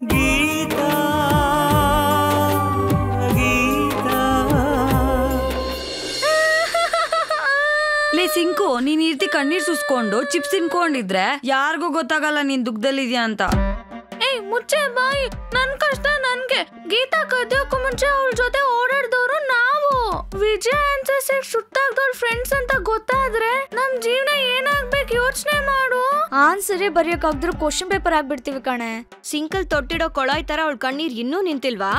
ಗೀತಾ ಗೀತಾ ಲೇ ಸಿಂಕು, ನೀನ್ ಈ ರೀತಿ ಕಣ್ಣೀರ್ ಸುಸ್ಕೊಂಡು ಚಿಪ್ಸ್ ತಿನ್ಕೊಂಡಿದ್ರೆ ಯಾರಿಗೂ ಗೊತ್ತಾಗಲ್ಲ ನೀನ್ ದುಃಖದಲ್ಲಿದ್ಯಾ ಅಂತ. ಏಯ್ ಮುಚ್ಚೆ ಬಾಯಿ, ನನ್ ಕಷ್ಟ ನನ್ಗೆ. ಗೀತಾ ಕದಿಯೋಕ್ಕೂ ಮುಂಚೆ ಅವಳ ಜೊತೆ ಓಡಾಡ್ದವ್ರು ನಾವು. ವಿಜಯ್ ಅನ್ಸೆಟ್ ಸುತ್ತಾಗ್ದವ್ರ ಫ್ರೆಂಡ್ಸ್ ಅಂತ ಗೊತ್ತಾದ್ರೆ ನಮ್ ಜೀವನ ಏನಾಗ್ಬೇಕು ಯೋಚನೆ ಮಾಡು. ಆನ್ಸರೇ ಬರೆಯೋಕಾಗ್ದ್ರೂ ಕ್ವಶನ್ ಪೇಪರ್ ಆಗ್ಬಿಡ್ತೀವಿ ಕಣೆ. ಸಿಂಕಲ್ ತೊಟ್ಟಿಡೋ ಕೊಳಾಯ್ ತರ ಅವಳ ಕಣ್ಣೀರ್ ಇನ್ನೂ ನಿಂತಿಲ್ವಾ?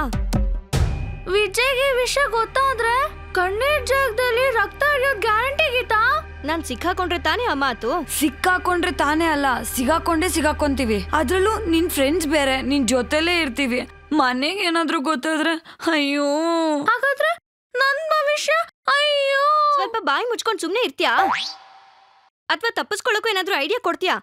ವಿಜಯ್ಗೆ ವಿಷಯ ಗೊತ್ತಾದ್ರೆ ಕಣ್ಣೀರ್ ಜಾಗದಲ್ಲಿ ರಕ್ತ ಹಿಡಿಯೋದ್ ಗ್ಯಾರಂಟಿ ಗೀತಾ. ನಾನ್ ಸಿಕ್ಕಾಕೊಂಡ್ರೆ ತಾನೇ ಆ ಮಾತು. ಸಿಕ್ಕಾಕೊಂಡ್ರೆ ತಾನೇ ಅಲ್ಲ, ಸಿಗಾಕೊಂಡೇ ಸಿಗಾಕೊಂತೀವಿ. ಅದ್ರಲ್ಲೂ ನಿನ್ ಫ್ರೆಂಡ್ಸ್ ಬೇರೆ, ನಿನ್ ಜೊತೆಲೇ ಇರ್ತೀವಿ. ಮನೆಗೆ ಏನಾದ್ರೂ ಗೊತ್ತಾದ್ರೆ ಅಯ್ಯೋ. ಹಾಗಾದ್ರೆ ನನ್ ಭವಿಷ್ಯ ಅಯ್ಯೋ. ಸ್ವಲ್ಪ ಬಾಯಿ ಮುಚ್ಕೊಂಡ್ ಸುಮ್ನೆ ಇರ್ತೀಯಾ ಅಥವಾ ತಪ್ಪಿಸ್ಕೊಳ್ಳೋಕು ಏನಾದ್ರೂ ಐಡಿಯಾ ಕೊಡ್ತೀಯಾ?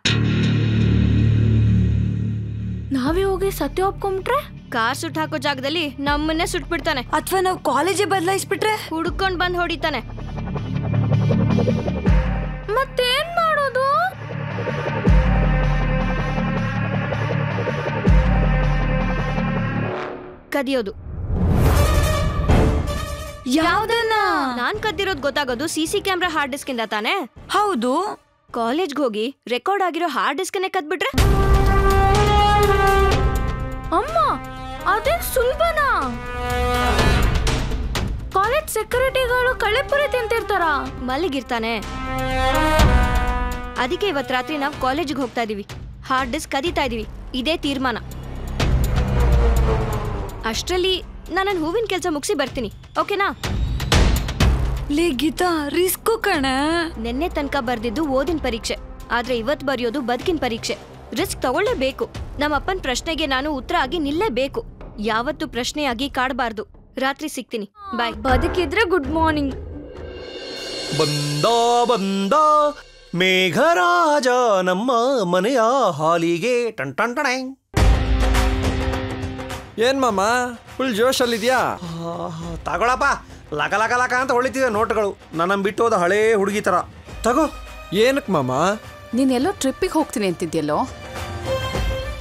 ನಾವೇ ಹೋಗಿ ಸತ್ಯ ಒಪ್ಕೊಂಡ್ರೆ ಕಾರ್ ಸುಟ್ ಹಾಕೋ ಜಾಗದಲ್ಲಿ ನಮ್ಮನ್ನೇ ಸುಟ್ಬಿಡ್ತಾನೆ. ಅಥವಾ ನಾವು ಕಾಲೇಜೇ ಬದಲಾಯಿಸ್ಬಿಟ್ರೆ ಹುಡ್ಕೊಂಡ್ ಬಂದ್ ಹೊಡಿತಾನೆ. ಮತ್ತೇನ್ ಮಾಡೋದು? ಕದಿಯೋದು. ಯಾವ್ದನ್ನ? ನಾನ್ ಕದ್ದಿರೋದ್ ಗೊತ್ತಾಗೋದು ಸಿಸಿ ಕ್ಯಾಮ್ರಾ ಹಾರ್ಡ್ ಡಿಸ್ಕ್ ಇಂದ ತಾನೆ? ಹೌದು. ಕಾಲೇಜ್ಗೆ ಹೋಗಿ ರೆಕಾರ್ಡ್ ಆಗಿರೋ ಹಾರ್ಡ್ ಡಿಸ್ಕ್ ಕದ್ಬಿಟ್ರೆ? ಅಮ್ಮ ಅದೇನ್ ಸುಲಭನಾ? ಕಾಲೇಜ್ ಸೆಕ್ಯೂರಿಟಿಗಳು ಕಳೆಪುರಿ ತಿಂತಿರ್ತಾರ. ಮಲಗಿರ್ತಾನೆ. ಅದಕ್ಕೆ ಇವತ್ ರಾತ್ರಿ ನಾವ್ ಕಾಲೇಜಿಗೆ ಹೋಗ್ತಾ ಇದೀವಿ. ಹಾರ್ಡ್ ಡಿಸ್ಕ್ ಕದೀತಾ ಇದೀವಿ. ಇದೇ ತೀರ್ಮಾನ. ಅಷ್ಟ್ರಲ್ಲಿ ನಾನು ಹೂವಿನ ಕೆಲಸ ಮುಗಿಸಿ ಬರ್ತೀನಿ, ಓಕೆನಾ? ಲೇ ಗೀತಾ, ರಿಸ್ಕು ಕಣೆ. ನೆನ್ನೆ ತನಕ ಬರ್ದಿದ್ದು ಓದಿನ ಪರೀಕ್ಷೆ, ಆದ್ರೆ ಇವತ್ ಬರೆಯೋದು ಬದುಕಿನ ಪರೀಕ್ಷೆ. ರಿಸ್ಕ್ ತಗೊಳ್ಳೇಬೇಕು. ನಮ್ಮ ಅಪ್ಪನ ಪ್ರಶ್ನೆಗೆ ನಾನು ಉತ್ತರ ಆಗಿ ನಿಲ್ಲೇಬೇಕು. ಯಾವತ್ತು ಪ್ರಶ್ನೆಯಾಗಿ ಕಾಡಬಾರ್ದು. ರಾತ್ರಿ ಸಿಗ್ತೀನಿ, ಬಾಯ್. ಬದುಕಿದ್ರೆ ಗುಡ್ ಮಾರ್ನಿಂಗ್. ಬಂದ ಬಂದ ಮೇಘರಾಜ ನಮ್ಮ ಮನೆಯ ಹಾಲಿಗೆ ಟನ್ ಟನ್ ಟಣೆ. ಏನ್ ಮಾಮ ಫುಲ್ ಜೋಶಲ್ಲಿದ್ಯಾ? ತಗೊಳಪ್ಪ, ಲಕ ಲಕ ಲಕ ಅಂತ ಹೊಳಿತಿದೆ ನೋಟ್ಗಳು. ನನ್ನ ಬಿಟ್ಟೋದ ಹಳೇ ಹುಡುಗಿ ತರ. ತಗೋ. ಏನಕ್ ಮಾಮ? ನೀನೆಲ್ಲೋ ಟ್ರಿಪ್ಪಿಗೆ ಹೋಗ್ತೀನಿ ಅಂತಿದ್ಯಲ್ಲೋ?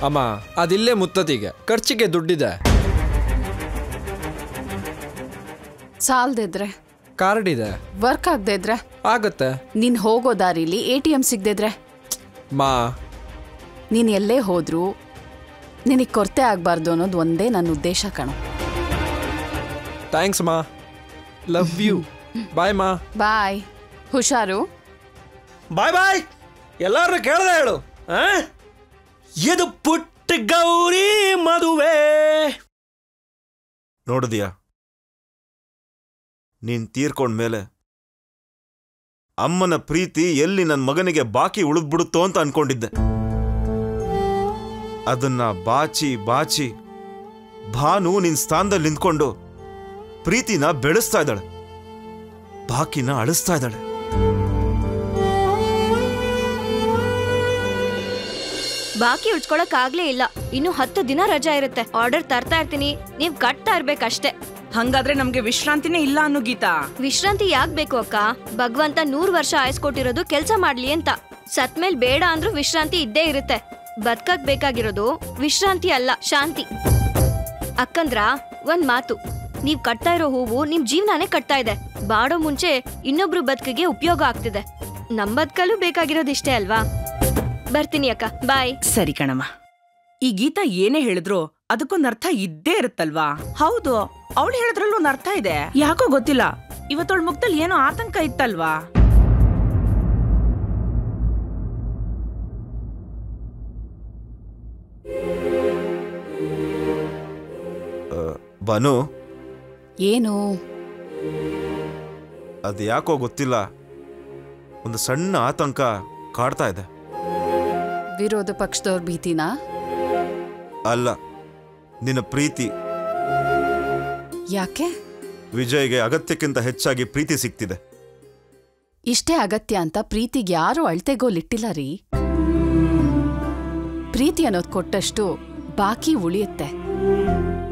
ಅಮ್ಮ ಅದಿಲ್ಲೇ ಮುತ್ತತಿಗೆ ಖರ್ಚಿಗೆ ದುಡ್ಡಿದೆ. ಸಾಲ್ದಿದ್ರೆ? ಕಾರ್ಡ್ ಇದೆ. ವರ್ಕ್ ಆಗದೆ ಇದ್ರೆ? ಆಗತ್ತೆ. ನೀನ್ ಹೋಗೋ ದಾರಿಲಿ ATM ಸಿಗದಿದ್ರೆ? ಮಾ, ನೀನ್ ಎಲ್ಲೇ ಹೋದ್ರು ನಿನಗೆ ಕೊರತೆ ಆಗ್ಬಾರ್ದು ಅನ್ನೋದು ಒಂದೇ ನನ್ನ ಉದ್ದೇಶ ಕಣೋ. ಥ್ಯಾಂಕ್ಸ್ ಮಾ, ಲವ್ ಯು. ಬಾಯ್ ಮಾ. ಬಾಯ್. ಹುಷಾರು. ಬಾಯ್ ಬಾಯ್. ಎಲ್ಲಾರು ಕೇಳ್ದೆ ಹೇಳು. ಇದು ಪುಟ್ಟ ಗೌರಿ ಮದುವೆ. ನೋಡಿದ್ಯಾ, ನೀನ್ ತೀರ್ಕೊಂಡ್ಮೇಲೆ ಅಮ್ಮನ ಪ್ರೀತಿ ಎಲ್ಲಿ ನನ್ನ ಮಗನಿಗೆ ಬಾಕಿ ಉಳಿದ್ಬಿಡುತ್ತೋ ಅಂತ ಅನ್ಕೊಂಡಿದ್ದೆ. ಅದನ್ನ ಬಾಚಿ ಬಾಚಿ ಭಾನು ನಿನ್ ಸ್ಥಾನದಲ್ಲಿ ನಿಂತ್ಕೊಂಡು ಪ್ರೀತಿನ ಬೆಳೆಸ್ತಾ ಇದ್ದಾಳೆ, ಬಾಕಿನ ಅಳಿಸ್ತಾ ಇದ್ದಾಳೆ. ಬಾಕಿ ಉಳ್ಸ್ಕೊಳಕ್ ಆಗ್ಲೇ ಇಲ್ಲ. ಇನ್ನು 10 ದಿನ ರಜಾ ಇರುತ್ತೆ. ಆರ್ಡರ್ ತರ್ತಾ ಇರ್ತೀನಿ, ನೀವ್ ಕಟ್ತಾ ಇರ್ಬೇಕಷ್ಟೇ. ಹಂಗಾದ್ರೆ ನಮ್ಗೆ ವಿಶ್ರಾಂತಿನೇ ಇಲ್ಲ ಅನ್ನು ಗೀತಾ. ವಿಶ್ರಾಂತಿ ಯಾಕ್ ಬೇಕು ಅಕ್ಕ? ಭಗವಂತ 100 ವರ್ಷ ಆಯಸ್ಕೊಟ್ಟಿರೋದು ಕೆಲ್ಸ ಮಾಡ್ಲಿ ಅಂತ. ಸತ್ಮೇಲ್ ಬೇಡ ಅಂದ್ರೂ ವಿಶ್ರಾಂತಿ ಇದ್ದೇ ಇರುತ್ತೆ. ಬದುಕಕ್ ಬೇಕಾಗಿರೋದು ವಿಶ್ರಾಂತಿ ಅಲ್ಲ, ಶಾಂತಿ. ಅಕ್ಕಂದ್ರ ಒಂದ್ ಮಾತು, ನೀವ್ ಕಟ್ತಾ ಇರೋ ಹೂವು ನಿಮ್ ಜೀವನಾನೇ ಕಟ್ತಾ ಇದೆ. ಬಾಡೋ ಮುಂಚೆ ಇನ್ನೊಬ್ರು ಬದುಕಿಗೆ ಉಪಯೋಗ ಆಗ್ತಿದೆ. ನಮ್ ಬದುಕಲ್ಲೂ ಬೇಕಾಗಿರೋದಿಷ್ಟೇ ಅಲ್ವಾ? ಬರ್ತೀನಿ ಅಕ್ಕ, ಬಾಯ್. ಸರಿ ಕಣಮ್ಮ. ಈ ಗೀತಾ ಏನೇ ಹೇಳಿದ್ರು ಅದಕ್ಕೊಂದ್ ಅರ್ಥ ಇದ್ದೇ ಇರುತ್ತಲ್ವಾ? ಹೌದು, ಅವಳು ಹೇಳಿದ್ರಲ್ಲೂ ಒಂದ್ ಅರ್ಥ ಇದೆ. ಯಾಕೋ ಗೊತ್ತಿಲ್ಲ, ಇವತ್ತವಳ ಮುಖದಲ್ಲಿ ಏನೋ ಆತಂಕ ಇತ್ತಲ್ವಾ? ಭಾನು, ಏನು? ಅದು ಯಾಕೋ ಗೊತ್ತಿಲ್ಲ, ಒಂದು ಸಣ್ಣ ಆತಂಕ ಕಾಡ್ತಾ ಇದೆ. ವಿರೋಧ ಪಕ್ಷದವ್ರ ಭೀತಿನಾ? ಅಲ್ಲ, ನಿನ್ನ ಪ್ರೀತಿ. ಯಾಕೆ? ವಿಜಯ್ಗೆ ಅಗತ್ಯಕ್ಕಿಂತ ಹೆಚ್ಚಾಗಿ ಪ್ರೀತಿ ಸಿಗ್ತಿದೆ. ಇಷ್ಟೇ ಅಗತ್ಯ ಅಂತ ಪ್ರೀತಿಗೆ ಯಾರು ಅಳ್ತೆಗೋಲಿಟ್ಟಿಲ್ಲ ರೀ. ಪ್ರೀತಿ ಅನ್ನೋದು ಕೊಟ್ಟಷ್ಟು ಬಾಕಿ ಉಳಿಯುತ್ತೆ,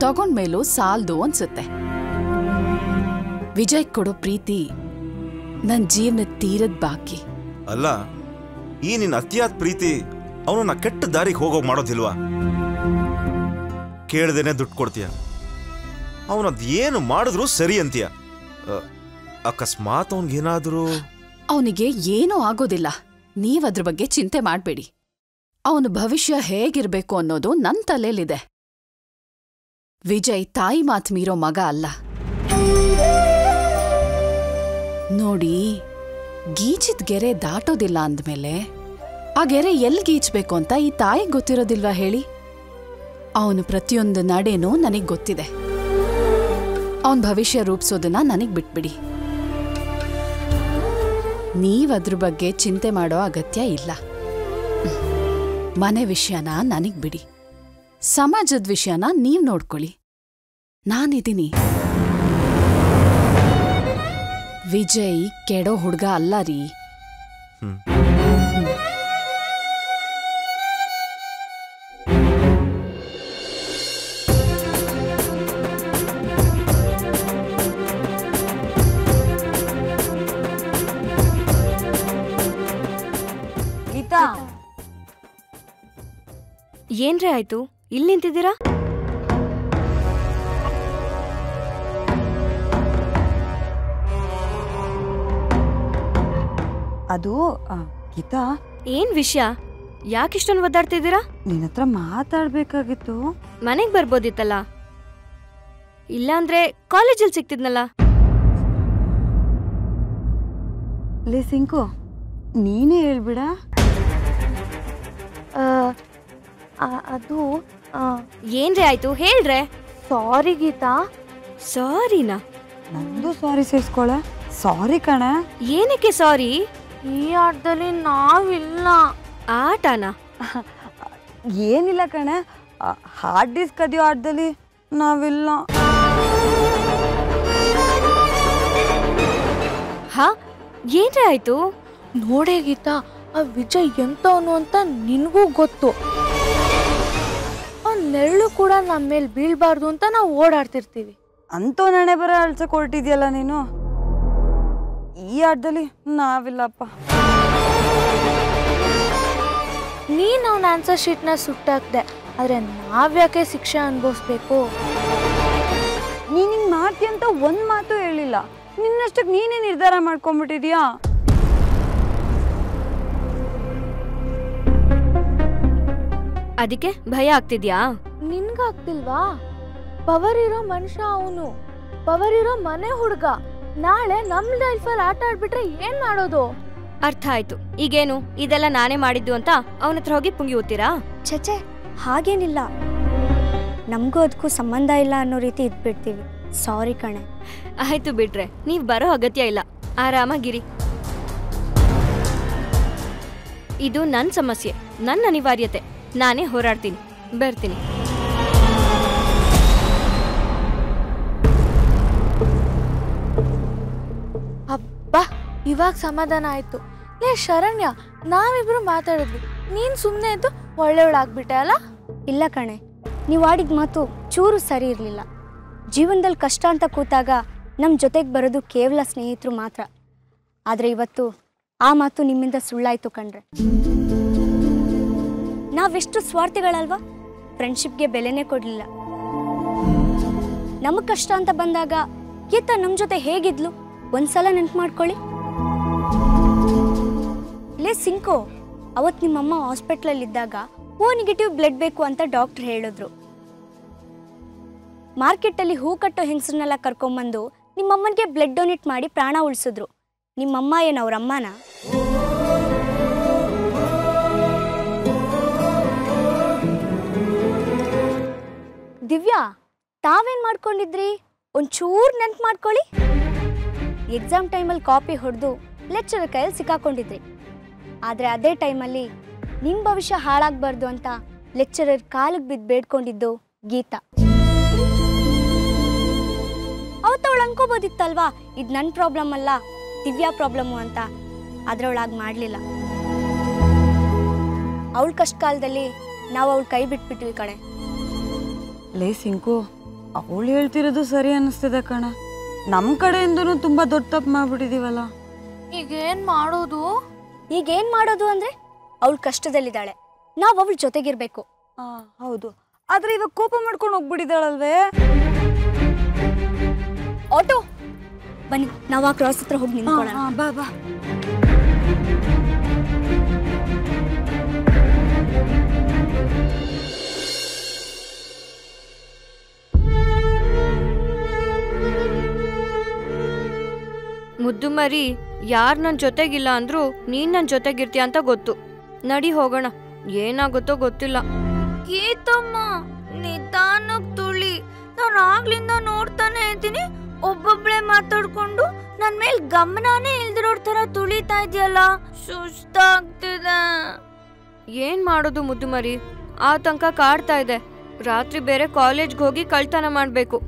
ತಗೊಂಡ್ಮೇಲೂ ಸಾಲ್ದು ಅನ್ಸುತ್ತೆ. ವಿಜಯ್ ಕೊಡೋ ಪ್ರೀತಿ ನನ್ ಜೀವನದ ತೀರದ ಬಾಕಿ. ಅಲ್ಲ, ಈ ನಿನ್ನ ಅತಿಯಾದ ಪ್ರೀತಿ ಅವನನ್ನ ಕೆಟ್ಟ ದಾರಿಗೆ ಹೋಗೋ ಮಾಡೋದಿಲ್ವಾ? ಕೇಳ್ದೇನೆ ದುಡ್ಡು ಕೊಡ್ತೀಯ. ಅವನದ್ ಏನು ಮಾಡಿದ್ರು ಸರಿ ಅಂತೀಯ. ಅಕಸ್ಮಾತ್ ಅವನಿಗೇನಾದರೂ ಅವನಿಗೆ ಏನೂ ಆಗೋದಿಲ್ಲ. ನೀವದ್ರ ಬಗ್ಗೆ ಚಿಂತೆ ಮಾಡ್ಬೇಡಿ. ಅವನ ಭವಿಷ್ಯ ಹೇಗಿರ್ಬೇಕು ಅನ್ನೋದು ನನ್ ತಲೆಯಲ್ಲಿದೆ. ವಿಜಯ್ ತಾಯಿ ಮಾತು ಮೀರೋ ಮಗ ಅಲ್ಲ. ನೋಡಿ, ಗೀಚಿದ್ ಗೆರೆ ದಾಟೋದಿಲ್ಲ ಅಂದ್ಮೇಲೆ ಆ ಗೆರೆ ಎಲ್ಲಿ ಗೀಚ್ಬೇಕು ಅಂತ ಈ ತಾಯಿಗೆ ಗೊತ್ತಿರೋದಿಲ್ವಾ ಹೇಳಿ? ಅವನು ಪ್ರತಿಯೊಂದು ನಡೆನೂ ನನಗ್ ಗೊತ್ತಿದೆ. ಅವನ್ ಭವಿಷ್ಯ ರೂಪಿಸೋದನ್ನ ನನಗ್ ಬಿಟ್ಬಿಡಿ. ನೀವದ್ರ ಬಗ್ಗೆ ಚಿಂತೆ ಮಾಡೋ ಅಗತ್ಯ ಇಲ್ಲ. ಮನೆ ವಿಷಯನ ನನಗ್ ಬಿಡಿ. ಸಮಾಜದ ವಿಷಯನ ನೀವ್ ನೋಡ್ಕೊಳ್ಳಿ. ನಾನಿದ್ದೀನಿ. ವಿಜಯ್ ಕೆಡೋ ಹುಡ್ಗ ಅಲ್ಲ ರೀ. ಗೀತಾ, ಏನ್ರೇ ಆಯ್ತು? ಇಲ್ಲಿ ನಿಂತಿದ್ದೀರಾ? ಅದು ಗೀತಾ, ಏನ್ ವಿಷಯ? ಯಾಕಿಷ್ಟೊಂದು ಒದ್ದಾಡ್ತಿದ್ದೀರಾ? ನಿನ್ನ ಹತ್ರ ಮಾತಾಡ್ಬೇಕಾಗಿತ್ತು. ಮನೆಗ್ ಬರ್ಬೋದಿತ್ತಲ್ಲ, ಇಲ್ಲಾಂದ್ರೆ ಕಾಲೇಜಲ್ಲಿ ಸಿಕ್ತಿದ್ನಲ್ಲ. ಲೇ ಸಿಂಕು, ನೀನೇ ಹೇಳ್ಬಿಡ. ಅದು ಏನ್ರೇ ಆಯ್ತು ಹೇಳ್ರೆ. ಸಾರಿ ಗೀತಾ. ಸಾರಿನಾ? ನಂದು ಸಾರಿ ಸೇರ್ಸ್ಕೊಳ. ಸಾರಿ ಕಣ. ಏನಕ್ಕೆ ಸಾರಿ? ಈ ಆಟದಲ್ಲಿ ನಾವಿಲ್ಲ. ಆಟನಾ? ಏನಿಲ್ಲ ಕಣ, ಹಾರ್ಡ್ ಡಿಸ್ಕ್ ಕದಿಯೋ ಆಟದಲ್ಲಿ ನಾವಿಲ್ಲ. ಹಾ, ಏನ್ರೇ ಆಯ್ತು? ನೋಡೇ ಗೀತಾ, ಆ ವಿಜಯ್ ಎಂತವನು ಅಂತ ನಿನ್ಗೂ ಗೊತ್ತು. ಅವ್ನ್ ನೆರಳು ಕೂಡ ನಮ್ಮ ಮೇಲೆ ಬೀಳ್ಬಾರ್ದು ಅಂತ ನಾವು ಓಡಾಡ್ತಿರ್ತೀವಿ. ಅಂತೋ ನಣೆ ಬರ ಅಳ್ಸಕ್ ಹೊರಟಿದ್ಯಲ್ಲ ನೀನು. ಈ ಆಟದಲ್ಲಿ ನಾವಿಲ್ಲಪ್ಪ. ನೀನ್ ಅವನ ಆನ್ಸರ್ ಶೀಟ್ನ ಸುಟ್ಟಾಕ್ದೆ, ಆದ್ರೆ ನಾವ್ಯಾಕೆ ಶಿಕ್ಷೆ ಅನುಭವಿಸ್ಬೇಕು? ನೀನ್ ಹಿಂಗ್ ಮಾಡ್ತೀಯ ಅಂತ ಒಂದ್ ಮಾತು ಹೇಳಿಲ್ಲ. ನಿನ್ನಷ್ಟಕ್ಕೆ ನೀನೇ ನಿರ್ಧಾರ ಮಾಡ್ಕೊಂಡ್ಬಿಟ್ಟಿದ್ಯಾ? ಅದಕ್ಕೆ ಭಯ ಆಗ್ತಿದ್ಯಾ? ನಿನ್ಗಾಗ್ತಿಲ್ವಾ? ಪವರ್ ಇರೋ ಮನುಷ್ಯ ಅವನು, ಪವರ್ ಇರೋ ಮನೆ ಹುಡುಗ. ನಾಳೆ ನಮ್ ಲೈಫಲ್ಲಿ ಆಟ ಆಡ್ಬಿಟ್ರೆ ಏನ್ ಮಾಡೋದು? ಅರ್ಥ ಆಯ್ತು. ಈಗೇನು ಇದೆಲ್ಲ ನಾನೇ ಮಾಡಿದ್ದು ಅಂತ ಅವನ ಹತ್ರ ಹೋಗಿ ಪುಂಗಿ ಓದ್ತೀರಾ? ಛೆ, ಹಾಗೇನಿಲ್ಲ. ನಮಗೂ ಅದಕ್ಕೂ ಸಂಬಂಧ ಇಲ್ಲ ಅನ್ನೋ ರೀತಿ ಇದ್ಬಿಡ್ತೀವಿ. ಸಾರಿ ಕಣೆ. ಆಯ್ತು ಬಿಟ್ರೆ, ನೀವ್ ಬರೋ ಅಗತ್ಯ ಇಲ್ಲ. ಆರಾಮಾಗಿರಿ. ಇದು ನನ್ ಸಮಸ್ಯೆ, ನನ್ನ ಅನಿವಾರ್ಯತೆ. ನಾನೇ ಹೋರಾಡ್ತೀನಿ. ಬರ್ತೀನಿ. ಅಬ್ಬಾ, ಇವಾಗ ಸಮಾಧಾನ ಆಯ್ತು. ಲೇ ಶರಣ್ಯ, ನಾವಿಬ್ರು ಮಾತಾಡಿದ್ವಿ, ನೀನ್ ಸುಮ್ನೆ ಇದ್ದು ಒಳ್ಳೆಯವಳಾಗ್ಬಿಟ್ಟೆ ಅಲ್ಲ? ಇಲ್ಲ ಕಣೆ, ನೀವು ಆಡಿದ ಮಾತು ಚೂರು ಸರಿ ಇರಲಿಲ್ಲ. ಜೀವನದಲ್ಲಿ ಕಷ್ಟ ಅಂತ ಕೂತಾಗ ನಮ್ಮ ಜೊತೆಗೆ ಬರೋದು ಕೇವಲ ಸ್ನೇಹಿತರು ಮಾತ್ರ. ಆದರೆ ಇವತ್ತು ಆ ಮಾತು ನಿಮ್ಮಿಂದ ಸುಳ್ಳಾಯ್ತು ಕಣ್ರೆ. ನಾವೆಷ್ಟು ಸ್ವಾರ್ಥಿಗಳಲ್ವಾ? ಫ್ರೆಂಡ್ಶಿಪ್ಗೆ ಬೆಲೆನೇ ಕೊಡಲಿಲ್ಲ. ನಮಗೆ ಕಷ್ಟ ಅಂತ ಬಂದಾಗ ಗೀತಾ ನಮ್ಮ ಜೊತೆ ಹೇಗಿದ್ಲು ಒಂದ್ಸಲ ನೆನ್ಪು ಮಾಡ್ಕೊಳ್ಳಿ. ಲೇ ಸಿಂಕೋ, ಅವತ್ತು ನಿಮ್ಮಮ್ಮ ಹಾಸ್ಪಿಟ್ಲಲ್ಲಿದ್ದಾಗ ಓ ನೆಗೆಟಿವ್ ಬ್ಲಡ್ ಬೇಕು ಅಂತ ಡಾಕ್ಟರ್ ಹೇಳಿದ್ರು. ಮಾರ್ಕೆಟಲ್ಲಿ ಹೂ ಕಟ್ಟೋ ಹೆಂಗಸರನ್ನೆಲ್ಲ ಕರ್ಕೊಂಬಂದು ನಿಮ್ಮಮ್ಮನಿಗೆ ಬ್ಲಡ್ ಡೊನೇಟ್ ಮಾಡಿ ಪ್ರಾಣ ಉಳಿಸಿದ್ರು. ನಿಮ್ಮಮ್ಮ ಏನು ಅವ್ರ ಅಮ್ಮನ? ದಿವ್ಯಾ, ತಾವೇನ್ ಮಾಡ್ಕೊಂಡಿದ್ರಿ? ಒಂಚೂರು ನೆನ್ಪು ಮಾಡ್ಕೊಳ್ಳಿ. ಎಕ್ಸಾಮ್ ಟೈಮಲ್ಲಿ ಕಾಪಿ ಹೊಡೆದು ಲೆಕ್ಚರರ್ ಕೈಯಲ್ಲಿ ಸಿಕ್ಕಾಕೊಂಡಿದ್ರಿ. ಆದರೆ ಅದೇ ಟೈಮಲ್ಲಿ ನಿಮ್ಮ ಭವಿಷ್ಯ ಹಾಳಾಗಬಾರ್ದು ಅಂತ ಲೆಕ್ಚರರ್ ಕಾಲಿಗೆ ಬಿದ್ದು ಬೇಡ್ಕೊಂಡಿದ್ದು ಗೀತಾ. ಅವತ್ತವಳು ಅನ್ಕೋಬೋದಿತ್ತಲ್ವಾ, ಇದು ನನ್ನ ಪ್ರಾಬ್ಲಮ್ ಅಲ್ಲ, ದಿವ್ಯಾ ಪ್ರಾಬ್ಲಮ್ಮು ಅಂತ. ಆದರೆ ಅವಳಾಗಿ ಮಾಡಲಿಲ್ಲ. ಅವಳ ಕಷ್ಟ ಕಾಲದಲ್ಲಿ ನಾವು ಅವಳು ಕೈ ಬಿಟ್ಬಿಟ್ವಿ ಕಣೆ. ಲೇ ಸಿಂಕು, ಅವಳು ಹೇಳ್ತಿರೋದು ಸರಿ ಅನ್ನಿಸ್ತಿದೆ ಕಣ. ನಮ್ಮ ಕಡೆಯಿಂದನೂ ತುಂಬ ದೊಡ್ಡ ತಪ್ಪು ಮಾಡ್ಬಿಟ್ಟಿದೀವಲ್ಲ. ಈಗೇನ್ ಮಾಡೋದು? ಈಗೇನು ಮಾಡೋದು ಅಂದರೆ ಅವಳು ಕಷ್ಟದಲ್ಲಿದ್ದಾಳೆ, ನಾವು ಅವಳ ಜೊತೆಗಿರ್ಬೇಕು. ಹೌದು, ಆದ್ರೆ ಇವಾಗ ಕೋಪ ಮಾಡ್ಕೊಂಡು ಹೋಗ್ಬಿಟ್ಟಿದ್ದಾಳಲ್ವೇ. ಆಟೋ ಬನ್ನಿ, ನಾವು ಆ ಕ್ರಾಸ್ ಹತ್ರ ಹೋಗಿ ನಿಂತ್ಕೊಳ್ಳೋಣ. ಬಾ ಬಾ. ಮುದ್ದು ಮರಿ, ಯಾರ್ ನನ್ ಜೊತೆಗಿಲ್ಲ ಅಂದ್ರು ನೀನ್ ನನ್ ಜೊತೆಗಿರ್ತೀಯ ಅಂತ ಗೊತ್ತು. ನಡಿ ಹೋಗೋಣ, ಏನಾಗುತ್ತೋ ಗೊತ್ತಿಲ್ಲ. ಗೀತಮ್ಮ ನಿಧಾನಕ್ ತುಳಿ. ನಾನು ಆಗ್ಲಿಂದ ನೋಡ್ತಾನೆ ಇದ್ದೀನಿ, ಒಬ್ಬೊಬ್ಳೆ ಮಾತಾಡ್ಕೊಂಡು ನನ್ ಮೇಲ್ ಗಮನನೇ ಇಲ್ದಿರೋರ್ ತರ ತುಳಿತಾ ಇದೆಯಲ್ಲ, ಸುಸ್ತಾಗ್ತಿದೆ. ಏನ್ ಮಾಡೋದು ಮುದ್ದು ಮರಿ, ಆತಂಕ ಕಾಡ್ತಾ ಇದೆ. ರಾತ್ರಿ ಬೇರೆ ಕಾಲೇಜ್ಗೆ ಹೋಗಿ ಕಳ್ತನ ಮಾಡ್ಬೇಕು.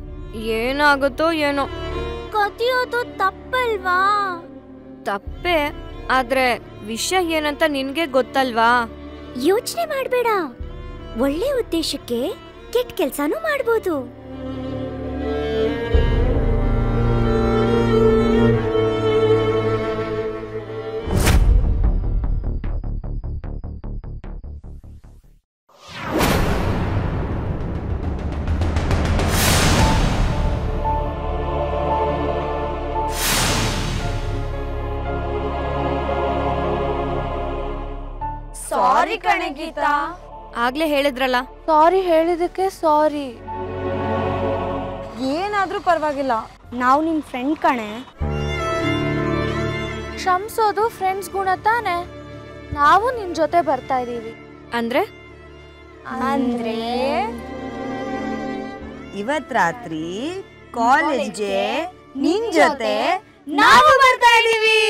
ಏನಾಗುತ್ತೋ ಏನೋ. ಕದಿಯೋದು ತಪ್ಪಲ್ವಾ? ತಪ್ಪೆ, ಆದ್ರೆ ವಿಷಯ ಏನಂತ ನಿನ್ಗೆ ಗೊತ್ತಲ್ವಾ? ಯೋಚನೆ ಮಾಡಬೇಡ, ಒಳ್ಳೆ ಉದ್ದೇಶಕ್ಕೆ ಕೆಟ್ಟ ಕೆಲಸನೂ ಮಾಡ್ಬೋದು. ಸಾರಿ ಕಣೆ ಗೀತಾ. ಆಗ್ಲೇ ಹೇಳಿದ್ರಲ್ಲ. ಸಾರಿ ಹೇಳಿದಕ್ಕೆ ಸಾರಿ. ಏನಾದ್ರೂ ಪರವಾಗಿಲ್ಲ, ನಾವು ನಿನ್ ಫ್ರೆಂಡ್ ಕಣೆ. ಕ್ಷಮಿಸೋದು ಫ್ರೆಂಡ್ಸ್ ಗುಣ ತಾನೆ. ನಾವು ನಿನ್ ಜೊತೆ ಬರ್ತಾ ಇದೀವಿ. ಅಂದ್ರೆ ಇವತ್ ರಾತ್ರಿ ಕಾಲೇಜ್ಗೆ ನಿನ್ ಜೊತೆ ನಾವು ಬರ್ತಾ ಇದೀವಿ.